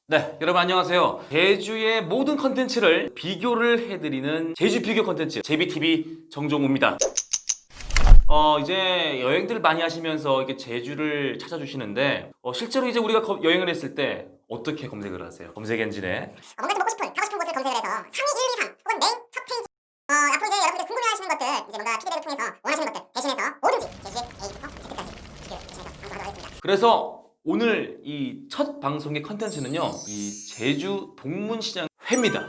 네, 여러분 안녕하세요. 제주의 모든 컨텐츠를 비교를 해드리는 제주 비교 컨텐츠 제비TV 정종우입니다. 이제 여행들 많이 하시면서 이렇게 제주를 찾아주시는데 실제로 이제 우리가 여행을 했을 때 어떻게 검색을 하세요? 검색 엔진에 뭔가 좀 먹고 싶은, 가고 싶은 곳을 검색을 해서 상위 1, 2, 3 혹은 메인 첫 페이지 앞으로 이제 여러분들 궁금해하시는 것들 이제 뭔가 피드백을 통해서 원하시는 것들 대신해서 뭐든지 제주의 A부터 Z까지 비교를 대신해서 방송하도록 하겠습니다. 그래서 오늘 이 첫 방송의 컨텐츠는요, 이 제주 동문시장 회입니다.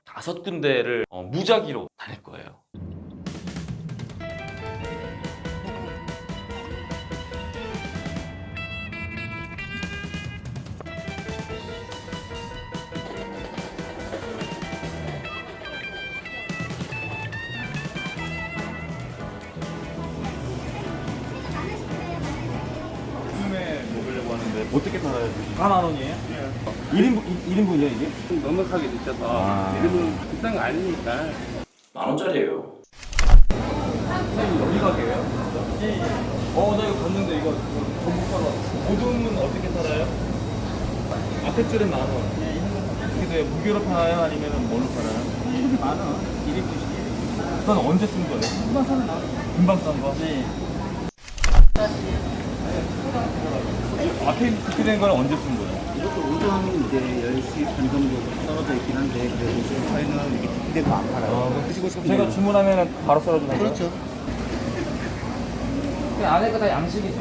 5군데를 무작위로 다닐 거예요. 요즘에 먹으려고 하는데 어떻게 팔아요? 4만 원이에요? 1인분이요 이게? 좀 넉넉하게 드셔서 이름은 비싼 거 아니니까. 10,000원짜리예요. 여기 가게예요? 나 이거 봤는데 이거 전복 사러 모둠은 어떻게 팔아요? 앞에 줄은 10,000원. 이게 무게로 팔아요? 아니면 뭘로 팔아요? 1인분이 10,000원. 1인분씩. 그건 언제 쓴 거예요? 금방 사는 거. 금방 싼 거? 네. 앞에 그렇게 된 거는 언제 쓴 거예요? 이것도 오전 이제 10시 반 정도 떨어져 있긴 한데 그래도 지금 저희는 이게 기대도 안 팔아요. 드시고 싶으면 제가 주문하면 바로 썰어주는 거예요? 그렇죠. 그 안에가 다 양식이죠.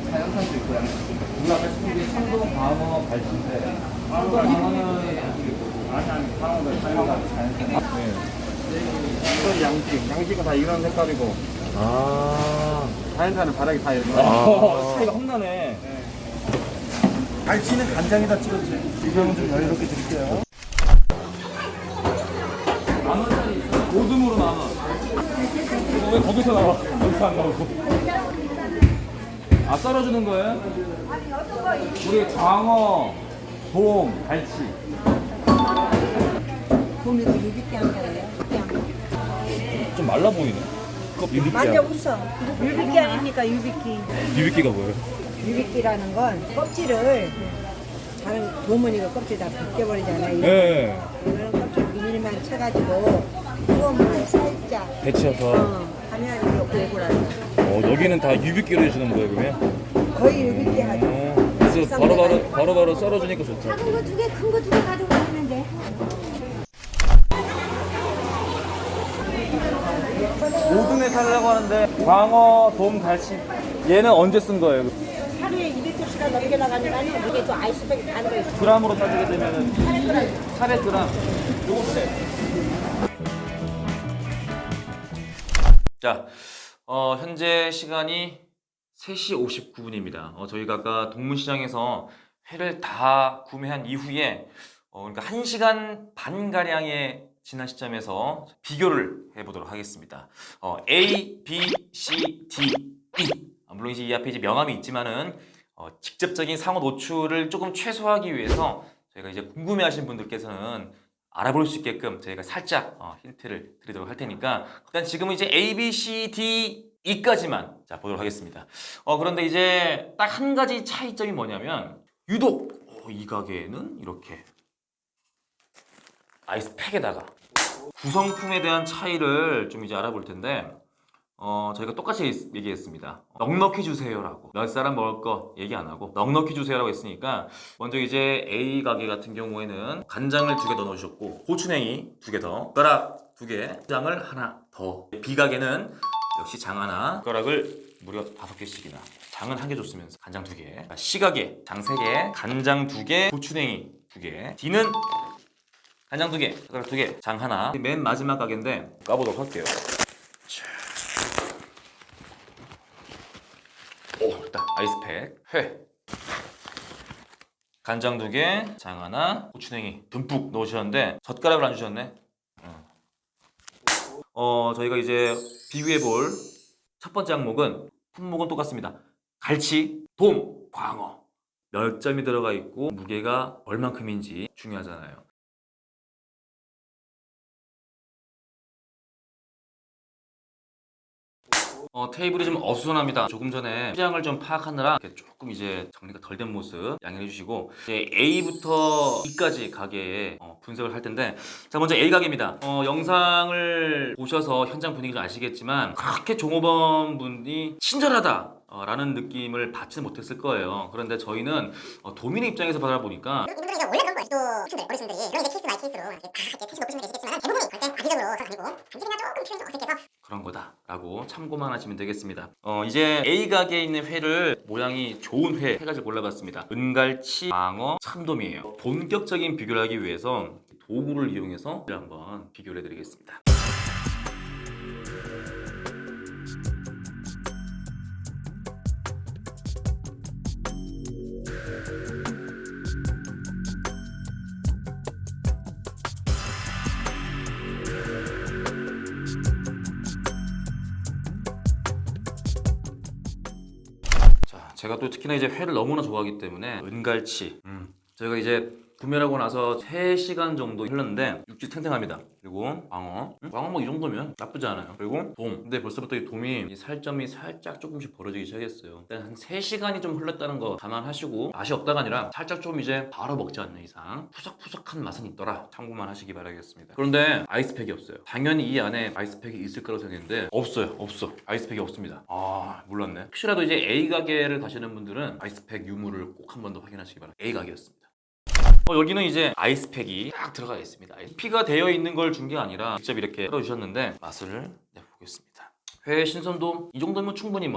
자연산도 있고 양식도 있고. 우리가 아까 시킨 게 청동, 광어, 갈치인데 청동, 광어는 양식이고 아니 광어는 자연산. 이건 양식은 다 이런 색깔이고 자연산은 바닥이 다 이런 차이가 험나네. 갈치는 간장에다 찍어주세요. 이거는 좀 여유롭게 드릴게요. 10,000원짜리 있어요? 모둠으로 10,000원. 왜 거기서 나와? 여기서 안 나오고. 썰어주는 거예요? 우리 광어, 돔, 갈치. 봄이도 유비끼 한 거예요. 좀 말라 보이네. 만져보소. 유비끼 아닙니까? 유비끼. 비비끼가 뭐예요? 유비끼라는 건 껍질을 다른 도문이가 껍질 다 벗겨버리잖아요. 네. 이거는 껍질 비닐만 쳐가지고 뜨거운 물에 살짝 데쳐서. 하면 이렇게 오고라요. 여기는 다 유비끼로 해주는 거예요, 그러면? 거의 유비끼 하죠. 그래서 바로바로 썰어주니까 좋다. 작은 거 2개, 큰 거 2개 가져가시는데. 모둠에 살려고 하는데 광어, 돔, 갈치. 얘는 언제 쓴 거예요? 하루에 200접시가 넘게 나가니까요. 이게 또 아이스백이 다 들어있어요. 그람으로 따지게 되면은 800g. 요거 세. 자, 현재 시간이 3시 59분입니다. 저희가 아까 동문시장에서 회를 다 구매한 이후에 그러니까 1시간 반가량의 지난 시점에서 비교를 해보도록 하겠습니다. A, B, C, D, E. 물론 이제 이 앞에 이제 명함이 있지만은 직접적인 상호 노출을 조금 최소화하기 위해서 저희가 이제 궁금해하시는 분들께서는 알아볼 수 있게끔 저희가 살짝 힌트를 드리도록 할 테니까 일단 지금은 이제 A, B, C, D, E까지만 자 보도록 하겠습니다. 그런데 이제 딱 한 가지 차이점이 뭐냐면 유독 이 가게에는 이렇게 아이스팩에다가 구성품에 대한 차이를 좀 이제 알아볼 텐데 저희가 똑같이 얘기했습니다. 넉넉히 주세요라고. 몇 사람 먹을 거 얘기 안 하고 넉넉히 주세요라고 했으니까 먼저 이제 A 가게 같은 경우에는 간장을 2개 더 넣으셨고 고추냉이 2개 더, 숟가락 2개, 장을 하나 더. B 가게는 역시 장 하나, 숟가락을 무려 5개씩이나. 장은 1개 줬으면서 간장 2개. C 가게 장 3개, 간장 2개, 고추냉이 2개. D는 간장 2개, 숟가락 2개, 장 하나. 맨 마지막 가게인데 까보도록 할게요. 일단 아이스팩, 회, 간장 2개, 장 하나, 고추냉이 듬뿍 넣으셨는데 젓가락을 안 주셨네. 저희가 이제 비교해볼 첫 번째 항목은 품목은 똑같습니다. 갈치, 돔, 광어 몇 점이 들어가 있고 무게가 얼만큼인지 중요하잖아요. 테이블이 좀 어수선합니다. 조금 전에 시장을 좀 파악하느라 이렇게 조금 이제 정리가 덜 된 모습 양해해 주시고, 이제 A부터 E까지 가게에 분석을 할 텐데, 자 먼저 A 가게입니다. 영상을 보셔서 현장 분위기를 아시겠지만 그렇게 종업원 분이 친절하다 라는 느낌을 받지 못했을 거예요. 그런데 저희는 도민의 입장에서 바라보니까 이분들이 이제 원래 그런 거예요. 또 어르신들, 어르신들이 이런 이제 케이스 바이 케이스로 다 이렇게 케이스 높으신 분들 계시겠지만 대부분이 절대 악의적으로 그건 아니고 단지 그냥 조금 표현이 좀 어색해서 그런 거다라고 참고만 하시면 되겠습니다. 이제 A 가게에 있는 회를 모양이 좋은 회 세 가지 골라봤습니다. 은갈치, 광어, 참돔이에요. 본격적인 비교를 하기 위해서 도구를 이용해서 한번 비교를 해드리겠습니다. 제가 또 특히나 이제 회를 너무나 좋아하기 때문에 은갈치 저희가 이제 구매하고 나서 3시간 정도 흘렀는데 육질 탱탱합니다. 그리고 광어 뭐 이 정도면 나쁘지 않아요. 그리고 돔, 근데 벌써부터 이 돔이 이 살점이 살짝 조금씩 벌어지기 시작했어요. 일단 한 3시간이 좀 흘렀다는 거 감안하시고, 맛이 없다가 아니라 살짝 좀 이제 바로 먹지 않는 이상 푸석푸석한 맛은 있더라, 참고만 하시기 바라겠습니다. 그런데 아이스팩이 없어요. 당연히 이 안에 아이스팩이 있을 거라고 생각했는데 없어요. 아이스팩이 없습니다. 몰랐네. 혹시라도 이제 A 가게를 가시는 분들은 아이스팩 유무를 꼭 한 번 더 확인하시기 바랍니다. A 가게였습니다. 여기는 이제 아이스팩이 딱 들어가 있습니다. 피가 되어 있는 걸 준 게 아니라 직접 이렇게 썰어주셨는데 맛을 내보겠습니다. 회 신선도 이 정도면 충분히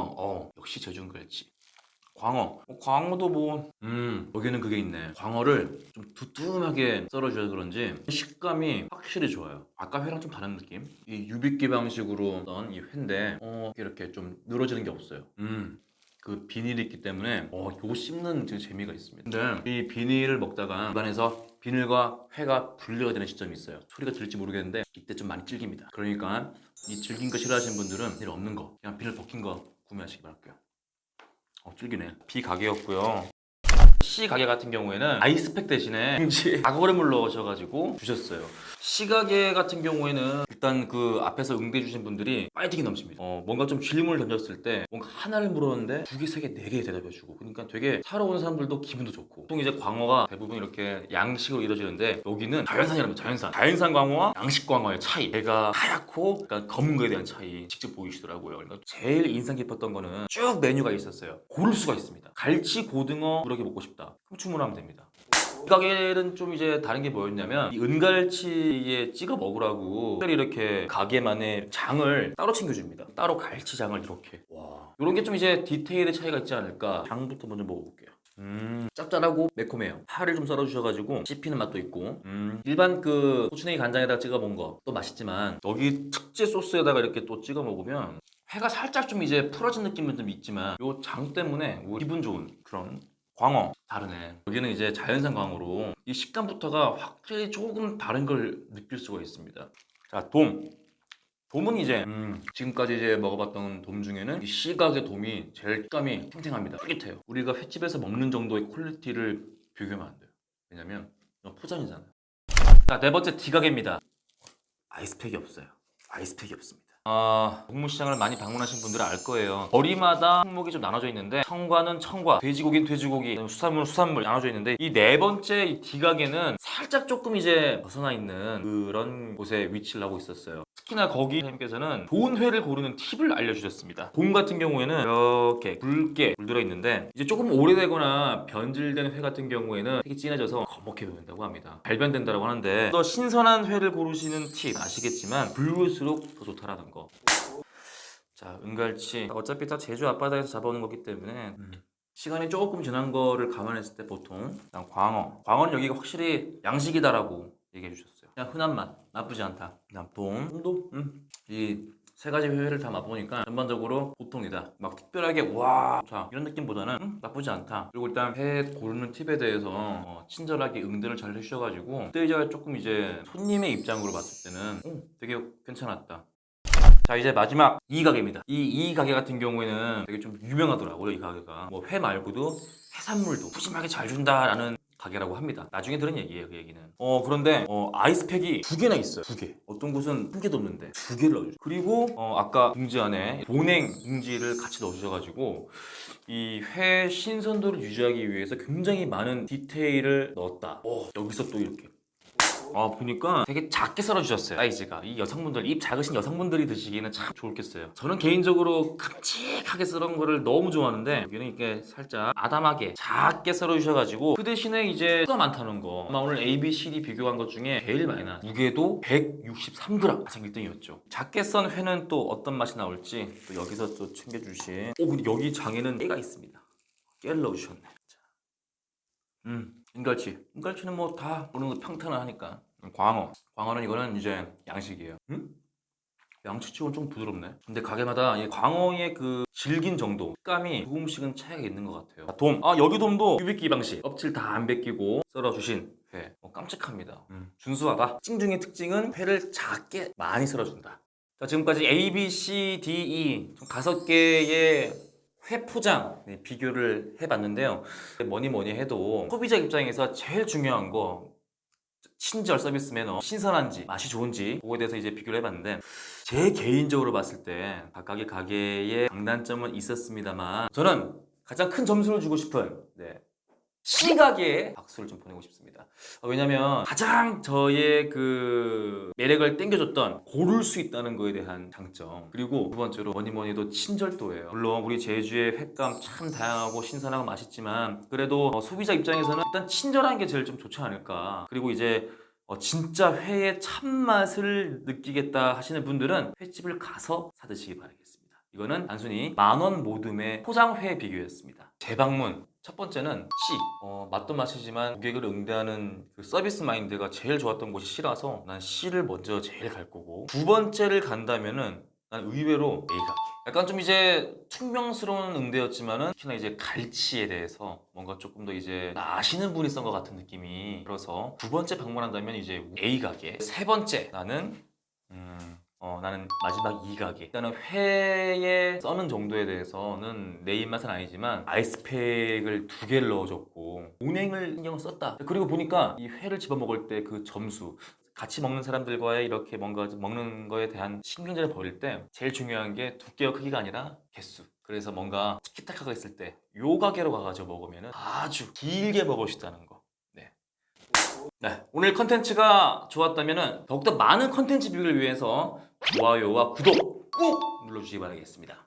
역시 제주은갈치. 광어도 여기는 그게 있네. 광어를 좀 두툼하게 썰어줘서 그런지 식감이 확실히 좋아요. 아까 회랑 좀 다른 느낌? 이 유빗기 방식으로 했던 이 회인데 이렇게 좀 늘어지는 게 없어요. 그 비닐이 있기 때문에 요거 씹는 그 재미가 있습니다. 근데 이 비닐을 먹다가 입안에서 비닐과 회가 분리가 되는 시점이 있어요. 소리가 들릴지 모르겠는데 이때 좀 많이 질깁니다. 그러니까 이 질긴 거 싫어하시는 분들은 비닐 없는 거, 그냥 비닐 벗긴 거 구매하시기 바랄게요. 질기네. B 가게였고요. C 가게 같은 경우에는 아이스팩 대신에 악어를 넣으셔가지고 주셨어요. C 가게 같은 경우에는 일단 그 앞에서 응대해주신 분들이 파이팅이 넘칩니다. 뭔가 좀 질문을 던졌을 때 뭔가 하나를 물었는데 2개, 3개, 4개 대답해주고, 그러니까 되게 사러 온 사람들도 기분도 좋고. 보통 이제 광어가 대부분 이렇게 양식으로 이루어지는데 여기는 자연산이랍니다. 자연산 광어와 양식 광어의 차이, 배가 하얗고 약간 검은 거에 대한 차이 직접 보이시더라고요. 그러니까 제일 인상 깊었던 거는 쭉 메뉴가 있었어요. 고를 수가 있습니다. 갈치, 고등어, 우럭이 먹고 싶다, 그럼 주문하면 됩니다. 이 가게는 좀 이제 다른 게 뭐였냐면 이 은갈치에 찍어 먹으라고 특별히 이렇게 가게만의 장을 따로 챙겨줍니다. 따로 갈치장을 이렇게. 이런 게 좀 이제 디테일의 차이가 있지 않을까. 장부터 먼저 먹어볼게요. 짭짤하고 매콤해요. 파를 좀 썰어주셔가지고 씹히는 맛도 있고, 일반 그 소추냉이 간장에다가 찍어 먹은 거 또 맛있지만 여기 특제 소스에다가 이렇게 또 찍어 먹으면 회가 살짝 좀 이제 풀어진 느낌은 좀 있지만 요 장 때문에 기분 좋은 그런. 광어 다르네. 여기는 이제 자연산 광어로 이 식감부터가 확실히 조금 다른 걸 느낄 수가 있습니다. 자, 돔은 이제 지금까지 이제 먹어봤던 돔 중에는 이 시각의 돔이 제일 식감이 탱탱합니다. 쫄깃해요. 우리가 횟집에서 먹는 정도의 퀄리티를 비교하면 안 돼요. 왜냐면 포장이잖아요. 자, 네 번째 D가게입니다. 아이스팩이 없어요. 아이스팩이 없습니다. 동문시장을 많이 방문하신 분들은 알 거예요. 거리마다 품목이 좀 나눠져 있는데 청과는 청과, 돼지고기는 돼지고기, 수산물은 수산물 나눠져 있는데 이 네 번째 이 D가게는 살짝 조금 이제 벗어나 있는 그런 곳에 위치를 하고 있었어요. 특히나 거기 사장님께서는 좋은 회를 고르는 팁을 알려주셨습니다. 돔 같은 경우에는 이렇게 굵게 물들어 있는데 이제 조금 오래되거나 변질된 회 같은 경우에는 색이 진해져서 검게 보인다고 합니다. 발변된다고 하는데 더 신선한 회를 고르시는 팁 아시겠지만 붉을수록 더 좋다라는 거. 자, 은갈치 어차피 다 제주 앞바다에서 잡아오는 거기 때문에 시간이 조금 지난 거를 감안했을 때 보통 광어는 여기가 확실히 양식이다라고 얘기해 주셨어요. 그냥 흔한 맛, 나쁘지 않다. 그냥 돔도 이 세 가지 회를 다 맛보니까 전반적으로 보통이다. 막 특별하게 와 자 이런 느낌보다는 나쁘지 않다. 그리고 일단 회 고르는 팁에 대해서 친절하게 응대를 잘 해주셔가지고 그때 이제 조금 이제 손님의 입장으로 봤을 때는 되게 괜찮았다. 자, 이제 마지막 이 가게입니다. 이 가게 같은 경우에는 되게 좀 유명하더라고요. 이 가게가 뭐 회 말고도 해산물도 푸짐하게 잘 준다라는 가게라고 합니다. 나중에 들은 얘기예요, 그 얘기는. 그런데 아이스팩이 2개나 있어요. 2개. 어떤 곳은 1개도 없는데 2개를 넣어주죠. 그리고 아까 봉지 안에 보냉 봉지를 같이 넣어주셔가지고 이 회 신선도를 유지하기 위해서 굉장히 많은 디테일을 넣었다. 여기서 또 이렇게. 보니까 되게 작게 썰어주셨어요. 사이즈가. 이 여성분들, 입 작으신 여성분들이 드시기에는 참 좋겠어요. 저는 개인적으로 큼직하게 썰은 거를 너무 좋아하는데 여기는 이렇게 살짝 아담하게 작게 썰어주셔가지고 그 대신에 이제 가 많다는 거. 아마 오늘 A, B, C, D 비교한 것 중에 제일 많이 나. 무게도 163g. 가장 1등이었죠. 작게 썬 회는 또 어떤 맛이 나올지 또 여기서 또 챙겨주신. 근데 여기 장에는 깨가 있습니다. 깨를 넣어주셨네. 은갈치는 뭐 다 어느 정도 평탄하니까. 광어는 이거는 이제 양식이에요. 양치치고는 좀 부드럽네. 근데 가게마다 이 광어의 그 질긴 정도, 식감이 조금씩은 차이가 있는 것 같아요. 여기 돔도 유비끼 방식, 껍질 다 안 벗기고 썰어주신 회. 깜찍합니다. 준수하다. 찡중의 특징은 회를 작게 많이 썰어준다. 자, 지금까지 A, B, C, D, E 총 5개의 회 포장 비교를 해봤는데요. 뭐니 해도 소비자 입장에서 제일 중요한 거 친절 서비스 매너, 신선한지 맛이 좋은지 그거에 대해서 이제 비교를 해봤는데 제 개인적으로 봤을 때 각각의 가게의 장단점은 있었습니다만 저는 가장 큰 점수를 주고 싶은 C 가게에 박수를 좀 보내고 싶습니다. 왜냐면 가장 저의 그 매력을 땡겨줬던 고를 수 있다는 거에 대한 장점, 그리고 두 번째로 뭐니도 친절도예요. 물론 우리 제주의 횟감 참 다양하고 신선하고 맛있지만 그래도 소비자 입장에서는 일단 친절한 게 제일 좀 좋지 않을까. 그리고 이제 진짜 회의 참맛을 느끼겠다 하시는 분들은 횟집을 가서 사드시기 바라겠습니다. 이거는 단순히 만원 모듬의 포장회 비교였습니다. 재방문 첫 번째는 C. 맛도 맛이지만 고객을 응대하는 그 서비스 마인드가 제일 좋았던 곳이 C라서 난 C를 먼저 제일 갈 거고, 두 번째를 간다면은 난 의외로 A 가게. 약간 좀 이제 퉁명스러운 응대였지만은 특히나 이제 갈치에 대해서 뭔가 조금 더 이제 아시는 분이 쓴 것 같은 느낌이 들어서 두 번째 방문한다면 이제 A 가게. 세 번째 나는 마지막 이 가게. 일단은 회에 써는 정도에 대해서는 내 입맛은 아니지만 아이스팩을 2개를 넣어줬고 운행을 신경을 썼다. 그리고 보니까 이 회를 집어먹을 때 그 점수, 같이 먹는 사람들과의 이렇게 뭔가 먹는 거에 대한 신경전을 벌일 때 제일 중요한 게 두께와 크기가 아니라 개수. 그래서 뭔가 티키타카가 있을 때 요 가게로 가가지고 먹으면 아주 길게 먹을 수 있다는 거. 오늘 컨텐츠가 좋았다면 더욱더 많은 컨텐츠 비교를 위해서 좋아요와 구독 꼭 눌러주시기 바라겠습니다.